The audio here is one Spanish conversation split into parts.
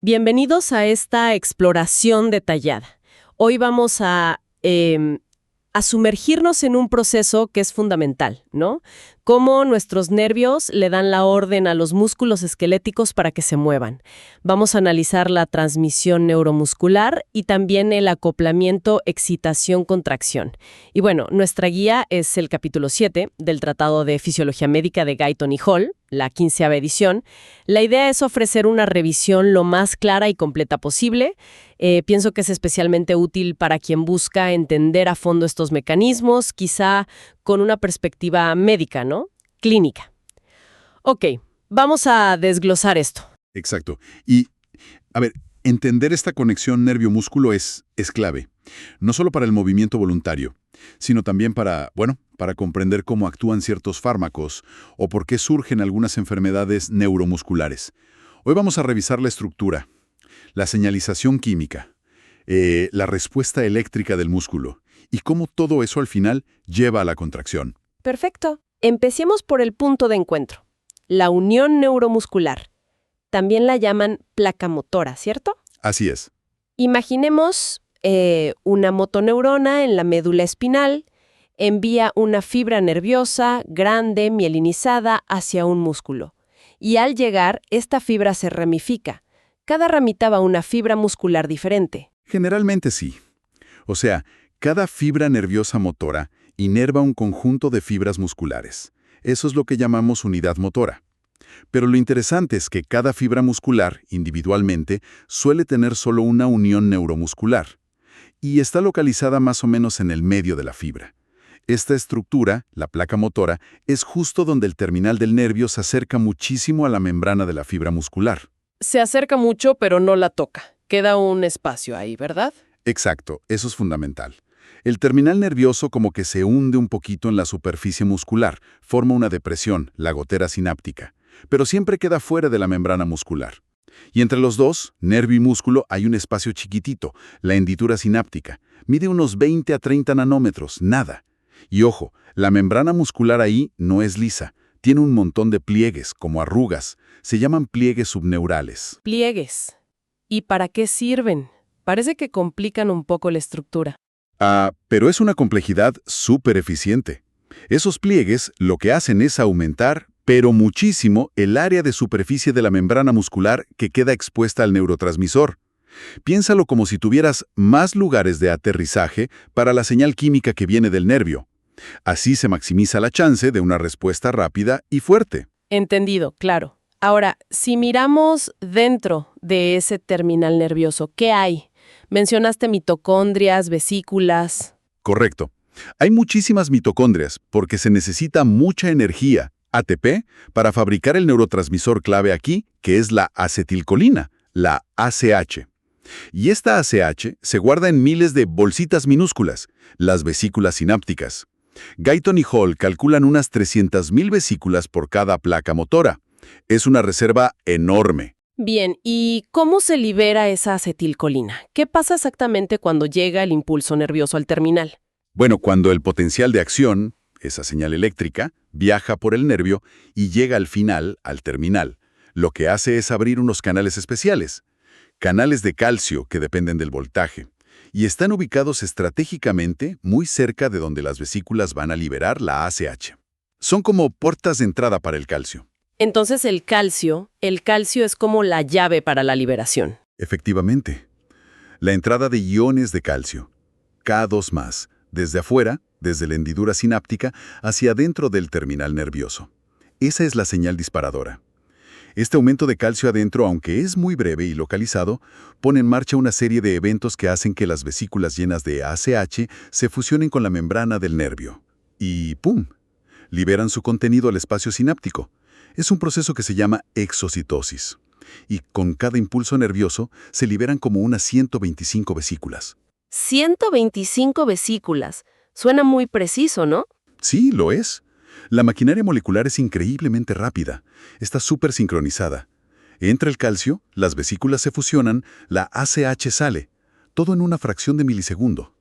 Bienvenidos a esta exploración detallada. Hoy vamos a sumergirnos en un proceso que es fundamental, ¿no? Cómo nuestros nervios le dan la orden a los músculos esqueléticos para que se muevan. Vamos a analizar la transmisión neuromuscular y también el acoplamiento excitación-contracción. Y bueno, nuestra guía es el capítulo 7 del Tratado de Fisiología Médica de Guyton y Hall, la 15ª edición. La idea es ofrecer una revisión lo más clara y completa posible. Pienso que es especialmente útil para quien busca entender a fondo estos mecanismos, quizá con una perspectiva médica, ¿no? Clínica. Ok, vamos a desglosar esto. Exacto. Y, a ver, entender esta conexión nervio-músculo es clave. No solo para el movimiento voluntario, sino también para comprender cómo actúan ciertos fármacos o por qué surgen algunas enfermedades neuromusculares. Hoy vamos a revisar la estructura, la señalización química, la respuesta eléctrica del músculo y cómo todo eso al final lleva a la contracción. Perfecto. Empecemos por el punto de encuentro, la unión neuromuscular. También la llaman placa motora, ¿cierto? Así es. Imaginemos una motoneurona en la médula espinal, envía una fibra nerviosa grande, mielinizada, hacia un músculo. Y al llegar, esta fibra se ramifica. Cada ramita va a una fibra muscular diferente. Generalmente sí. O sea, cada fibra nerviosa motora inerva un conjunto de fibras musculares. Eso es lo que llamamos unidad motora. Pero lo interesante es que cada fibra muscular, individualmente, suele tener solo una unión neuromuscular. Y está localizada más o menos en el medio de la fibra. Esta estructura, la placa motora, es justo donde el terminal del nervio se acerca muchísimo a la membrana de la fibra muscular. Se acerca mucho, pero no la toca. Queda un espacio ahí, ¿verdad? Exacto, eso es fundamental. El terminal nervioso como que se hunde un poquito en la superficie muscular, forma una depresión, la gotera sináptica, pero siempre queda fuera de la membrana muscular. Y entre los dos, nervio y músculo, hay un espacio chiquitito, la hendidura sináptica. Mide unos 20 a 30 nanómetros, nada. Y ojo, la membrana muscular ahí no es lisa, tiene un montón de pliegues, como arrugas. Se llaman pliegues subneurales. Pliegues. ¿Y para qué sirven? Parece que complican un poco la estructura. Pero es una complejidad súper eficiente. Esos pliegues lo que hacen es aumentar, pero muchísimo, el área de superficie de la membrana muscular que queda expuesta al neurotransmisor. Piénsalo como si tuvieras más lugares de aterrizaje para la señal química que viene del nervio. Así se maximiza la chance de una respuesta rápida y fuerte. Entendido, claro. Ahora, si miramos dentro de ese terminal nervioso, ¿qué hay? Mencionaste mitocondrias, vesículas. Correcto. Hay muchísimas mitocondrias porque se necesita mucha energía, ATP, para fabricar el neurotransmisor clave aquí, que es la acetilcolina, la ACH. Y esta ACH se guarda en miles de bolsitas minúsculas, las vesículas sinápticas. Guyton y Hall calculan unas 300.000 vesículas por cada placa motora. Es una reserva enorme. Bien, ¿y cómo se libera esa acetilcolina? ¿Qué pasa exactamente cuando llega el impulso nervioso al terminal? Bueno, cuando el potencial de acción, esa señal eléctrica, viaja por el nervio y llega al final, al terminal, lo que hace es abrir unos canales especiales. Canales de calcio que dependen del voltaje. Y están ubicados estratégicamente muy cerca de donde las vesículas van a liberar la ACH. Son como puertas de entrada para el calcio. Entonces el calcio es como la llave para la liberación. Efectivamente. La entrada de iones de calcio, K2+, desde afuera, desde la hendidura sináptica, hacia adentro del terminal nervioso. Esa es la señal disparadora. Este aumento de calcio adentro, aunque es muy breve y localizado, pone en marcha una serie de eventos que hacen que las vesículas llenas de ACH se fusionen con la membrana del nervio. Y ¡pum!, liberan su contenido al espacio sináptico. Es un proceso que se llama exocitosis. Y con cada impulso nervioso se liberan como unas 125 vesículas. 125 vesículas. Suena muy preciso, ¿no? Sí, lo es. La maquinaria molecular es increíblemente rápida. Está súper sincronizada. Entra el calcio, las vesículas se fusionan, la ACH sale. Todo en una fracción de milisegundo.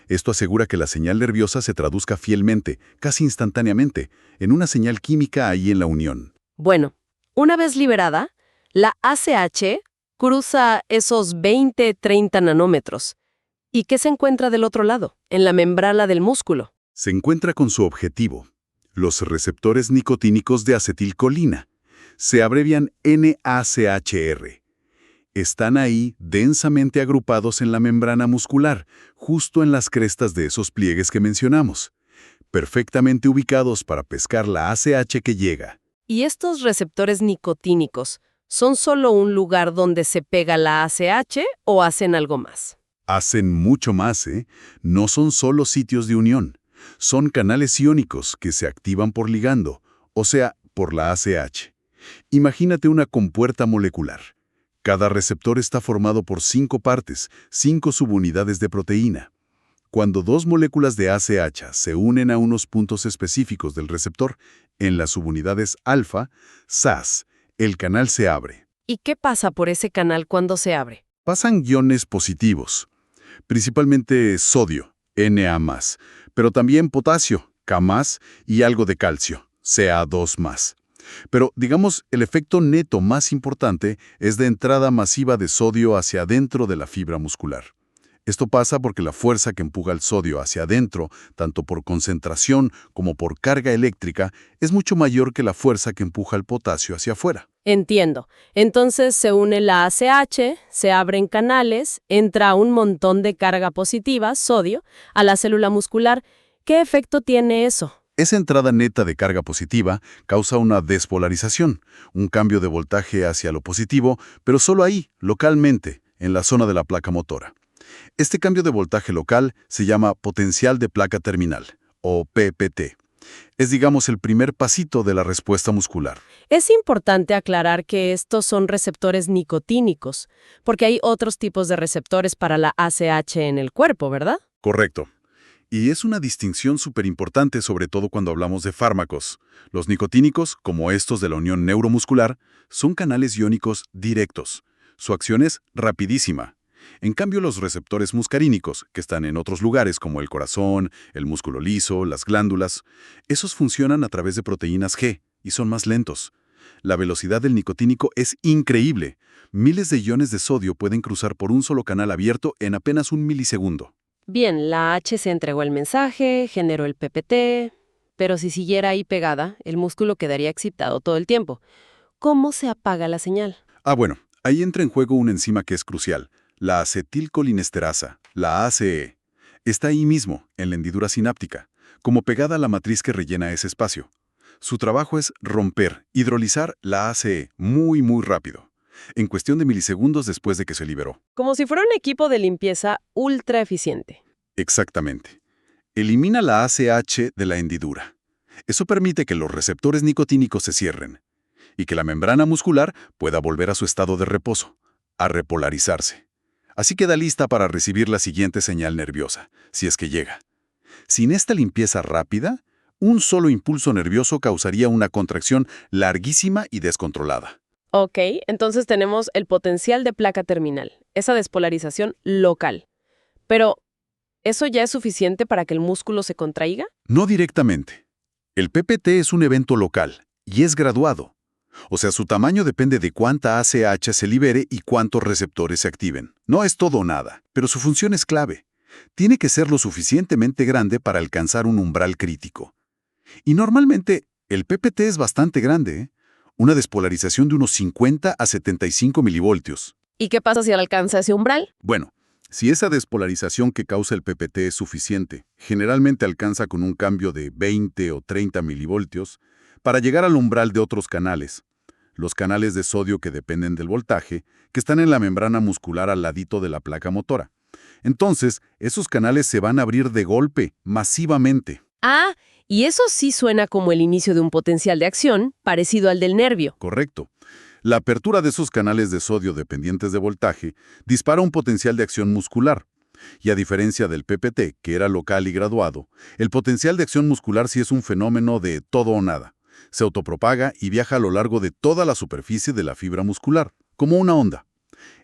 Esto asegura que la señal nerviosa se traduzca fielmente, casi instantáneamente, en una señal química ahí en la unión. Bueno, una vez liberada, la ACH Cruza esos 20-30 nanómetros. ¿Y qué se encuentra del otro lado, en la membrana del músculo? Se encuentra con su objetivo, los receptores nicotínicos de acetilcolina. Se abrevian NACHR. Están ahí densamente agrupados en la membrana muscular, justo en las crestas de esos pliegues que mencionamos, perfectamente ubicados para pescar la ACH que llega. ¿Y estos receptores nicotínicos son solo un lugar donde se pega la ACH o hacen algo más? Hacen mucho más, ¿eh? No son solo sitios de unión. Son canales iónicos que se activan por ligando, o sea, por la ACH. Imagínate una compuerta molecular. Cada receptor está formado por 5 partes, 5 subunidades de proteína. Cuando dos moléculas de ACH se unen a unos puntos específicos del receptor, en las subunidades alfa, SAS, el canal se abre. ¿Y qué pasa por ese canal cuando se abre? Pasan iones positivos, principalmente sodio, Na+, pero también potasio, K+, y algo de calcio, Ca2+. Pero, digamos, el efecto neto más importante es de entrada masiva de sodio hacia adentro de la fibra muscular. Esto pasa porque la fuerza que empuja el sodio hacia adentro, tanto por concentración como por carga eléctrica, es mucho mayor que la fuerza que empuja el potasio hacia afuera. Entiendo. Entonces se une la ACH, se abren canales, entra un montón de carga positiva, sodio, a la célula muscular. ¿Qué efecto tiene eso? Esa entrada neta de carga positiva causa una despolarización, un cambio de voltaje hacia lo positivo, pero solo ahí, localmente, en la zona de la placa motora. Este cambio de voltaje local se llama potencial de placa terminal, o PPT. Es, digamos, el primer pasito de la respuesta muscular. Es importante aclarar que estos son receptores nicotínicos, porque hay otros tipos de receptores para la ACH en el cuerpo, ¿verdad? Correcto. Y es una distinción súper importante, sobre todo cuando hablamos de fármacos. Los nicotínicos, como estos de la unión neuromuscular, son canales iónicos directos. Su acción es rapidísima. En cambio, los receptores muscarínicos, que están en otros lugares como el corazón, el músculo liso, las glándulas, esos funcionan a través de proteínas G y son más lentos. La velocidad del nicotínico es increíble. Miles de iones de sodio pueden cruzar por un solo canal abierto en apenas un milisegundo. Bien, la H se entregó el mensaje, generó el PPT, pero si siguiera ahí pegada, el músculo quedaría excitado todo el tiempo. ¿Cómo se apaga la señal? Bueno, ahí entra en juego una enzima que es crucial, la acetilcolinesterasa, la ACE. Está ahí mismo, en la hendidura sináptica, como pegada a la matriz que rellena ese espacio. Su trabajo es romper, hidrolizar la ACE muy rápido, en cuestión de milisegundos después de que se liberó. Como si fuera un equipo de limpieza ultra eficiente. Exactamente. Elimina la ACH de la hendidura. Eso permite que los receptores nicotínicos se cierren y que la membrana muscular pueda volver a su estado de reposo, a repolarizarse. Así queda lista para recibir la siguiente señal nerviosa, si es que llega. Sin esta limpieza rápida, un solo impulso nervioso causaría una contracción larguísima y descontrolada. Ok, entonces tenemos el potencial de placa terminal, esa despolarización local. Pero, ¿eso ya es suficiente para que el músculo se contraiga? No directamente. El PPT es un evento local y es graduado. O sea, su tamaño depende de cuánta ACH se libere y cuántos receptores se activen. No es todo o nada, pero su función es clave. Tiene que ser lo suficientemente grande para alcanzar un umbral crítico. Y normalmente, el PPT es bastante grande, ¿eh? Una despolarización de unos 50 a 75 milivoltios. ¿Y qué pasa si alcanza ese umbral? Bueno, si esa despolarización que causa el PPT es suficiente, generalmente alcanza con un cambio de 20 o 30 milivoltios, para llegar al umbral de otros canales, los canales de sodio que dependen del voltaje, que están en la membrana muscular al ladito de la placa motora. Entonces, esos canales se van a abrir de golpe, masivamente. Ah, y eso sí suena como el inicio de un potencial de acción parecido al del nervio. Correcto. La apertura de esos canales de sodio dependientes de voltaje dispara un potencial de acción muscular. Y a diferencia del PPT, que era local y graduado, el potencial de acción muscular sí es un fenómeno de todo o nada. Se autopropaga y viaja a lo largo de toda la superficie de la fibra muscular, como una onda.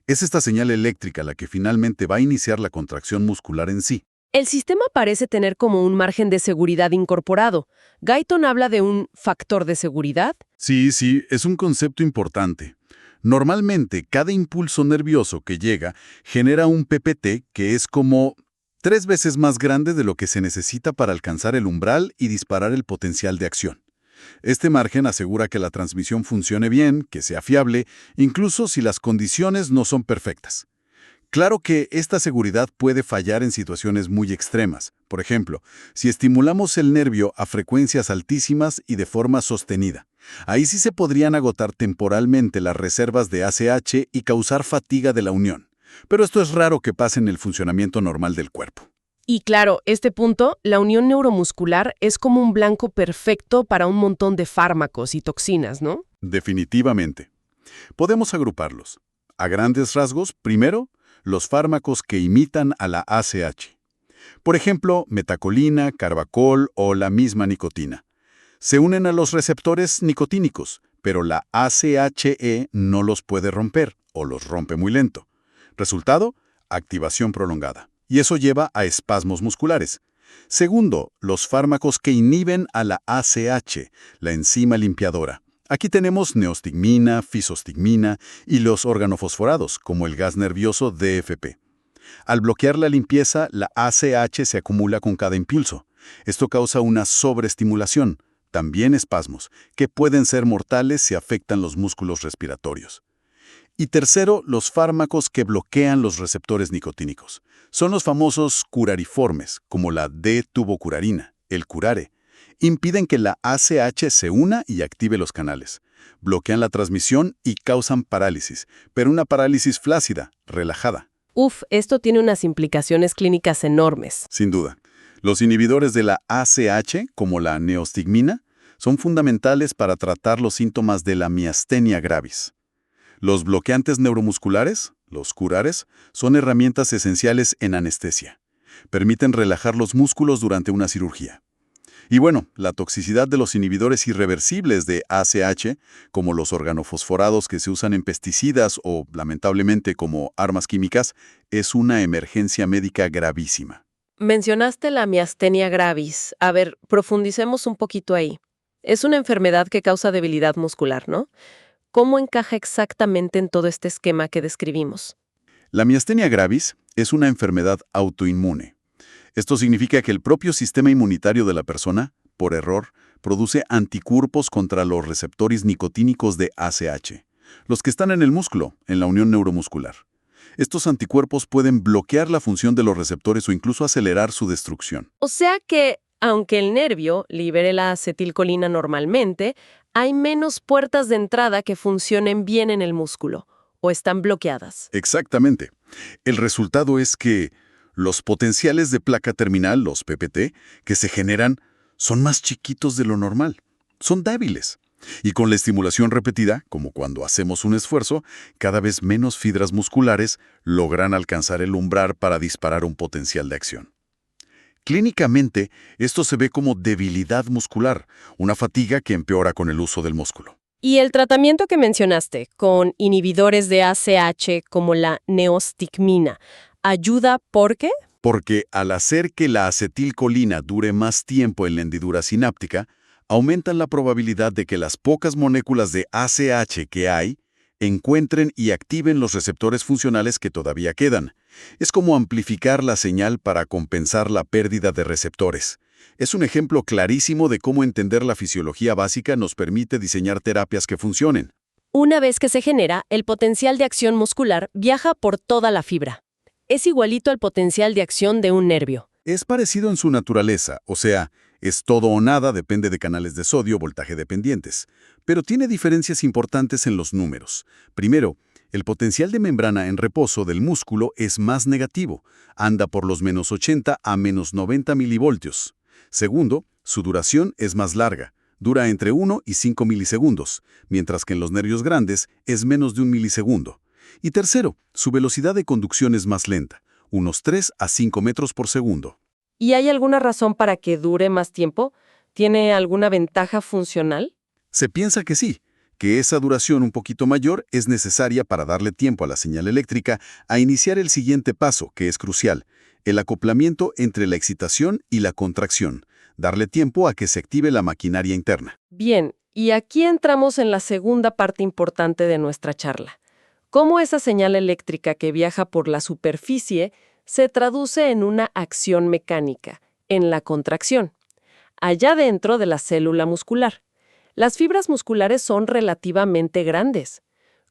Es esta señal eléctrica la que finalmente va a iniciar la contracción muscular en sí. El sistema parece tener como un margen de seguridad incorporado. Guyton habla de un factor de seguridad. Sí, es un concepto importante. Normalmente, cada impulso nervioso que llega genera un PPT que es como 3 veces más grande de lo que se necesita para alcanzar el umbral y disparar el potencial de acción. Este margen asegura que la transmisión funcione bien, que sea fiable, incluso si las condiciones no son perfectas. Claro que esta seguridad puede fallar en situaciones muy extremas. Por ejemplo, si estimulamos el nervio a frecuencias altísimas y de forma sostenida. Ahí sí se podrían agotar temporalmente las reservas de ACH y causar fatiga de la unión. Pero esto es raro que pase en el funcionamiento normal del cuerpo. Y claro, este punto, la unión neuromuscular es como un blanco perfecto para un montón de fármacos y toxinas, ¿no? Definitivamente. Podemos agruparlos. A grandes rasgos, primero, los fármacos que imitan a la ACH. Por ejemplo, metacolina, carbacol o la misma nicotina. Se unen a los receptores nicotínicos, pero la ACHE no los puede romper o los rompe muy lento. Resultado, activación prolongada. Y eso lleva a espasmos musculares. Segundo, los fármacos que inhiben a la ACH, la enzima limpiadora. Aquí tenemos neostigmina, fisostigmina y los organofosforados, como el gas nervioso DFP. Al bloquear la limpieza, la ACH se acumula con cada impulso. Esto causa una sobreestimulación, también espasmos, que pueden ser mortales si afectan los músculos respiratorios. Y tercero, los fármacos que bloquean los receptores nicotínicos. Son los famosos curariformes, como la D-tubocurarina, el curare. Impiden que la ACH se una y active los canales. Bloquean la transmisión y causan parálisis, pero una parálisis flácida, relajada. Uf, esto tiene unas implicaciones clínicas enormes. Sin duda. Los inhibidores de la ACH, como la neostigmina, son fundamentales para tratar los síntomas de la miastenia gravis. Los bloqueantes neuromusculares, los curares, son herramientas esenciales en anestesia. Permiten relajar los músculos durante una cirugía. Y bueno, la toxicidad de los inhibidores irreversibles de ACH, como los organofosforados que se usan en pesticidas o, lamentablemente, como armas químicas, es una emergencia médica gravísima. Mencionaste la miastenia gravis. A ver, profundicemos un poquito ahí. Es una enfermedad que causa debilidad muscular, ¿no? ¿Cómo encaja exactamente en todo este esquema que describimos? La miastenia gravis es una enfermedad autoinmune. Esto significa que el propio sistema inmunitario de la persona, por error, produce anticuerpos contra los receptores nicotínicos de ACH, los que están en el músculo, en la unión neuromuscular. Estos anticuerpos pueden bloquear la función de los receptores o incluso acelerar su destrucción. O sea que, aunque el nervio libere la acetilcolina normalmente, hay menos puertas de entrada que funcionen bien en el músculo, o están bloqueadas. Exactamente. El resultado es que los potenciales de placa terminal, los PPT, que se generan, son más chiquitos de lo normal. Son débiles. Y con la estimulación repetida, como cuando hacemos un esfuerzo, cada vez menos fibras musculares logran alcanzar el umbral para disparar un potencial de acción. Clínicamente, esto se ve como debilidad muscular, una fatiga que empeora con el uso del músculo. Y el tratamiento que mencionaste, con inhibidores de ACH como la neostigmina, ¿ayuda por qué? Porque al hacer que la acetilcolina dure más tiempo en la hendidura sináptica, aumentan la probabilidad de que las pocas moléculas de ACH que hay encuentren y activen los receptores funcionales que todavía quedan. Es como amplificar la señal para compensar la pérdida de receptores. Es un ejemplo clarísimo de cómo entender la fisiología básica nos permite diseñar terapias que funcionen. Una vez que se genera, el potencial de acción muscular viaja por toda la fibra. Es igualito al potencial de acción de un nervio. Es parecido en su naturaleza, o sea, es todo o nada, depende de canales de sodio, voltaje dependientes. Pero tiene diferencias importantes en los números. Primero, el potencial de membrana en reposo del músculo es más negativo, anda por los menos 80 a menos 90 milivoltios. Segundo, su duración es más larga, dura entre 1 y 5 milisegundos, mientras que en los nervios grandes es menos de 1 milisegundo. Y tercero, su velocidad de conducción es más lenta, unos 3 a 5 metros por segundo. ¿Y hay alguna razón para que dure más tiempo? ¿Tiene alguna ventaja funcional? Se piensa que sí, que esa duración un poquito mayor es necesaria para darle tiempo a la señal eléctrica a iniciar el siguiente paso, que es crucial, el acoplamiento entre la excitación y la contracción, darle tiempo a que se active la maquinaria interna. Bien, Y aquí entramos en la segunda parte importante de nuestra charla. Cómo esa señal eléctrica que viaja por la superficie se traduce en una acción mecánica, en la contracción, allá dentro de la célula muscular. Las fibras musculares son relativamente grandes.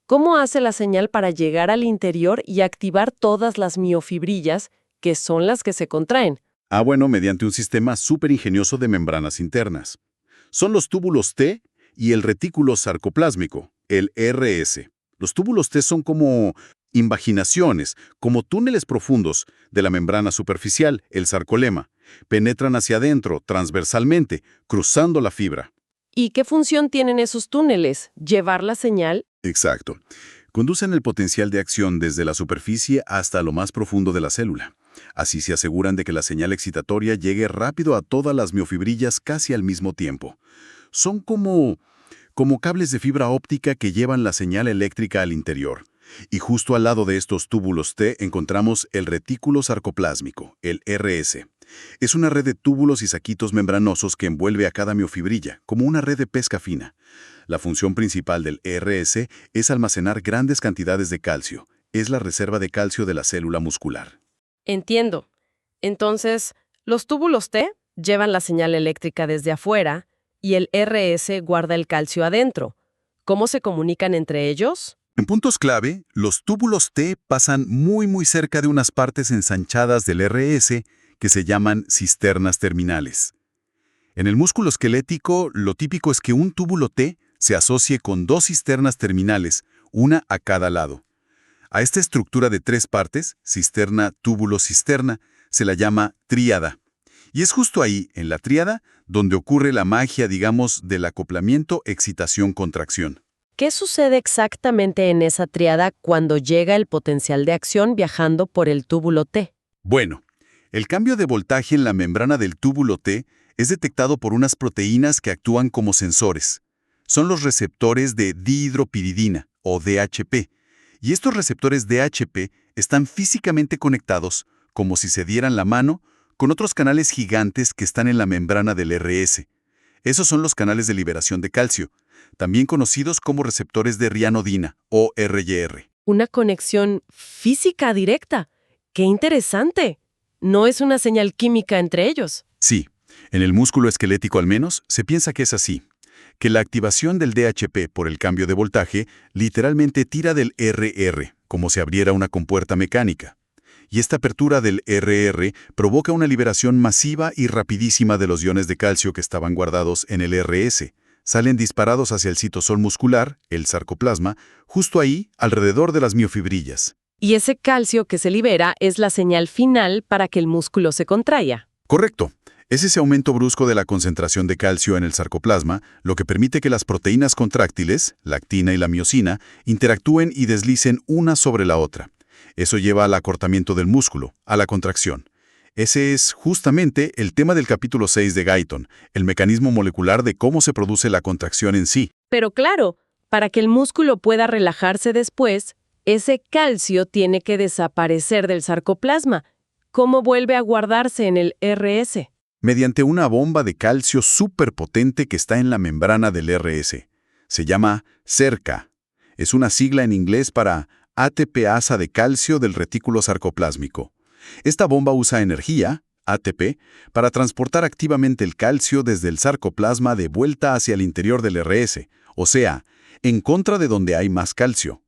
¿Cómo hace la señal para llegar al interior y activar todas las miofibrillas, que son las que se contraen? Bueno, mediante un sistema súper ingenioso de membranas internas. Son los túbulos T y el retículo sarcoplásmico, el RS. Los túbulos T son como invaginaciones, como túneles profundos de la membrana superficial, el sarcolema. Penetran hacia adentro, transversalmente, cruzando la fibra. ¿Y qué función tienen esos túneles? ¿Llevar la señal? Exacto. Conducen el potencial de acción desde la superficie hasta lo más profundo de la célula. Así se aseguran de que la señal excitatoria llegue rápido a todas las miofibrillas casi al mismo tiempo. Son como cables de fibra óptica que llevan la señal eléctrica al interior. Y justo al lado de estos túbulos T encontramos el retículo sarcoplásmico, el RS. Es una red de túbulos y saquitos membranosos que envuelve a cada miofibrilla, como una red de pesca fina. La función principal del RS es almacenar grandes cantidades de calcio. Es la reserva de calcio de la célula muscular. Entiendo. Entonces, los túbulos T llevan la señal eléctrica desde afuera y el RS guarda el calcio adentro. ¿Cómo se comunican entre ellos? En puntos clave, los túbulos T pasan muy cerca de unas partes ensanchadas del RS que se llaman cisternas terminales. En el músculo esquelético, lo típico es que un túbulo T se asocie con dos cisternas terminales, una a cada lado. A esta estructura de tres partes, cisterna, túbulo, cisterna, se la llama tríada. Y es justo ahí, en la tríada, donde ocurre la magia, digamos, del acoplamiento, excitación, contracción. ¿Qué sucede exactamente en esa tríada cuando llega el potencial de acción viajando por el túbulo T? Bueno, el cambio de voltaje en la membrana del túbulo T es detectado por unas proteínas que actúan como sensores. Son los receptores de dihidropiridina, o DHP, y estos receptores DHP están físicamente conectados, como si se dieran la mano, con otros canales gigantes que están en la membrana del RS. Esos son los canales de liberación de calcio, también conocidos como receptores de rianodina, o RYR. Una conexión física directa. ¡Qué interesante! No es una señal química entre ellos. Sí, en el músculo esquelético al menos se piensa que es así, que la activación del DHP por el cambio de voltaje literalmente tira del RR, como si abriera una compuerta mecánica. Y esta apertura del RR provoca una liberación masiva y rapidísima de los iones de calcio que estaban guardados en el RS. Salen disparados hacia el citosol muscular, el sarcoplasma, justo ahí, alrededor de las miofibrillas. Y ese calcio que se libera es la señal final para que el músculo se contraiga. Correcto. Es ese aumento brusco de la concentración de calcio en el sarcoplasma lo que permite que las proteínas contráctiles, la actina y la miosina, interactúen y deslicen una sobre la otra. Eso lleva al acortamiento del músculo, a la contracción. Ese es justamente el tema del capítulo 6 de Guyton, el mecanismo molecular de cómo se produce la contracción en sí. Pero claro, para que el músculo pueda relajarse después, ese calcio tiene que desaparecer del sarcoplasma. ¿Cómo vuelve a guardarse en el RS? Mediante una bomba de calcio superpotente que está en la membrana del RS. Se llama CERCA. Es una sigla en inglés para ATPasa de calcio del retículo sarcoplásmico. Esta bomba usa energía, ATP, para transportar activamente el calcio desde el sarcoplasma de vuelta hacia el interior del RS, o sea, en contra de donde hay más calcio.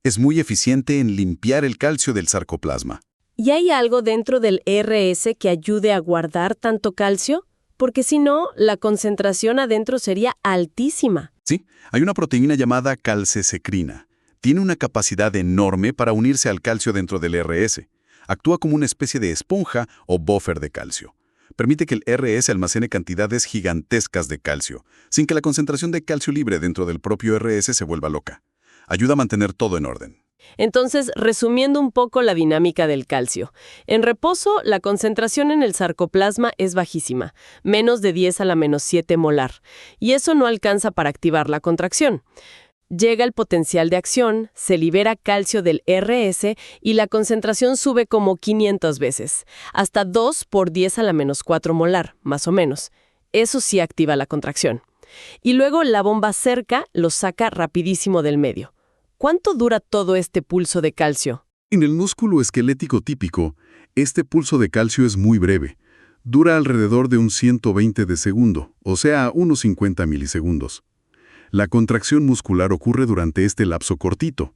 Es muy eficiente en limpiar el calcio del sarcoplasma. ¿Y hay algo dentro del RS que ayude a guardar tanto calcio? Porque si no, la concentración adentro sería altísima. Sí, hay una proteína llamada calcesecrina. Tiene una capacidad enorme para unirse al calcio dentro del RS. Actúa como una especie de esponja o buffer de calcio. Permite que el RS almacene cantidades gigantescas de calcio, sin que la concentración de calcio libre dentro del propio RS se vuelva loca. Ayuda a mantener todo en orden. Entonces, resumiendo un poco la dinámica del calcio. En reposo, la concentración en el sarcoplasma es bajísima, menos de 10 a la menos 7 molar, y eso no alcanza para activar la contracción. Llega el potencial de acción, se libera calcio del RS y la concentración sube como 500 veces, hasta 2 por 10 a la menos 4 molar, más o menos. Eso sí activa la contracción. Y luego la bomba cerca los saca rapidísimo del medio. ¿Cuánto dura todo este pulso de calcio? En el músculo esquelético típico, este pulso de calcio es muy breve. Dura alrededor de un 120 de segundo, o sea, unos 50 milisegundos. La contracción muscular ocurre durante este lapso cortito.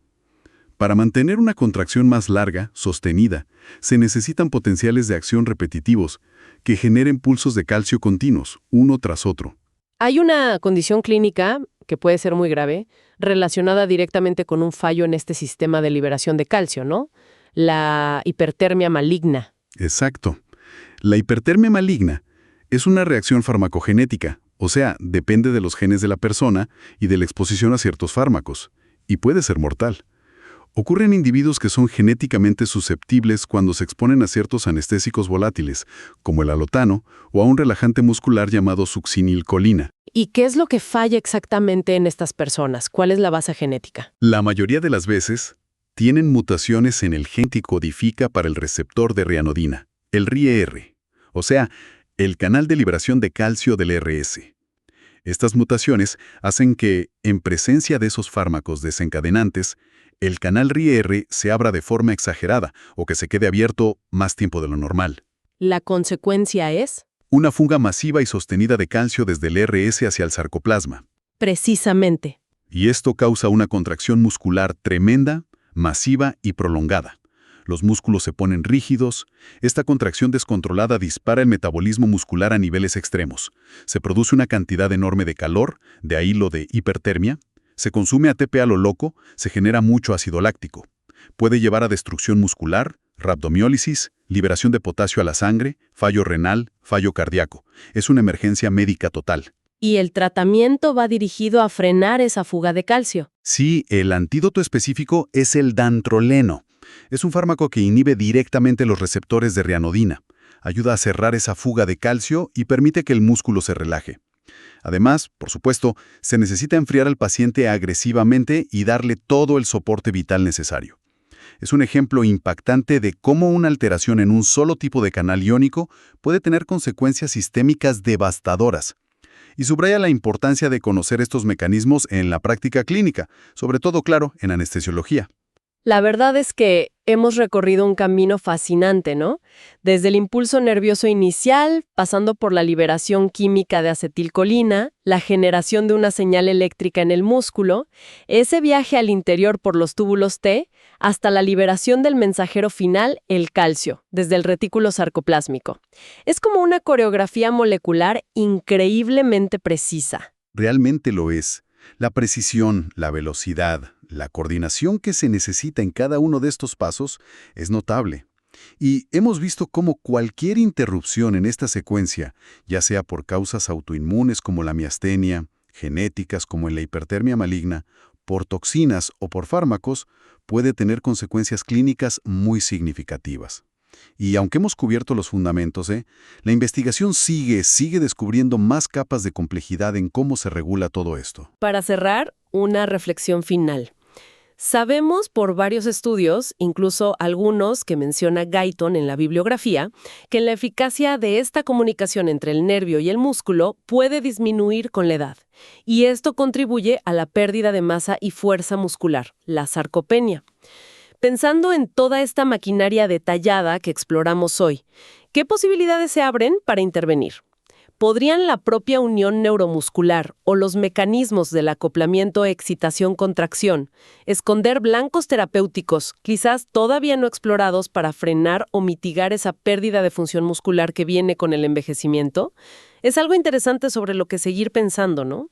Para mantener una contracción más larga, sostenida, se necesitan potenciales de acción repetitivos que generen pulsos de calcio continuos, uno tras otro. Hay una condición clínica, que puede ser muy grave, relacionada directamente con un fallo en este sistema de liberación de calcio, ¿no? La hipertermia maligna. Exacto. La hipertermia maligna es una reacción farmacogenética, o sea, depende de los genes de la persona y de la exposición a ciertos fármacos, y puede ser mortal. Ocurre en individuos que son genéticamente susceptibles cuando se exponen a ciertos anestésicos volátiles, como el alotano o a un relajante muscular llamado succinilcolina. ¿Y qué es lo que falla exactamente en estas personas? ¿Cuál es la base genética? La mayoría de las veces tienen mutaciones en el gen que codifica para el receptor de rianodina, el RIE-R, o sea, el canal de liberación de calcio del RS. Estas mutaciones hacen que, en presencia de esos fármacos desencadenantes, el canal RIE-R se abra de forma exagerada o que se quede abierto más tiempo de lo normal. ¿La consecuencia es? Una fuga masiva y sostenida de calcio desde el RS hacia el sarcoplasma. Precisamente. Y esto causa una contracción muscular tremenda, masiva y prolongada. Los músculos se ponen rígidos. Esta contracción descontrolada dispara el metabolismo muscular a niveles extremos. Se produce una cantidad enorme de calor, de ahí lo de hipertermia. Se consume ATP a lo loco, se genera mucho ácido láctico. Puede llevar a destrucción muscular, rabdomiólisis, liberación de potasio a la sangre, fallo renal, fallo cardíaco. Es una emergencia médica total. ¿Y el tratamiento va dirigido a frenar esa fuga de calcio? Sí, el antídoto específico es el dantroleno. Es un fármaco que inhibe directamente los receptores de rianodina. Ayuda a cerrar esa fuga de calcio y permite que el músculo se relaje. Además, por supuesto, se necesita enfriar al paciente agresivamente y darle todo el soporte vital necesario. Es un ejemplo impactante de cómo una alteración en un solo tipo de canal iónico puede tener consecuencias sistémicas devastadoras. Y subraya la importancia de conocer estos mecanismos en la práctica clínica, sobre todo, claro, en anestesiología. La verdad es que hemos recorrido un camino fascinante, ¿no? Desde el impulso nervioso inicial, pasando por la liberación química de acetilcolina, la generación de una señal eléctrica en el músculo, ese viaje al interior por los túbulos T, hasta la liberación del mensajero final, el calcio, desde el retículo sarcoplásmico. Es como una coreografía molecular increíblemente precisa. Realmente lo es. La precisión, la velocidad, la coordinación que se necesita en cada uno de estos pasos es notable. Y hemos visto cómo cualquier interrupción en esta secuencia, ya sea por causas autoinmunes como la miastenia, genéticas como en la hipertermia maligna, por toxinas o por fármacos, puede tener consecuencias clínicas muy significativas. Y aunque hemos cubierto los fundamentos, la investigación sigue descubriendo más capas de complejidad en cómo se regula todo esto. Para cerrar, una reflexión final. Sabemos por varios estudios, incluso algunos que menciona Guyton en la bibliografía, que la eficacia de esta comunicación entre el nervio y el músculo puede disminuir con la edad. Y esto contribuye a la pérdida de masa y fuerza muscular, la sarcopenia. Pensando en toda esta maquinaria detallada que exploramos hoy, ¿qué posibilidades se abren para intervenir? ¿Podrían la propia unión neuromuscular o los mecanismos del acoplamiento excitación-contracción esconder blancos terapéuticos, quizás todavía no explorados, para frenar o mitigar esa pérdida de función muscular que viene con el envejecimiento? Es algo interesante sobre lo que seguir pensando, ¿no?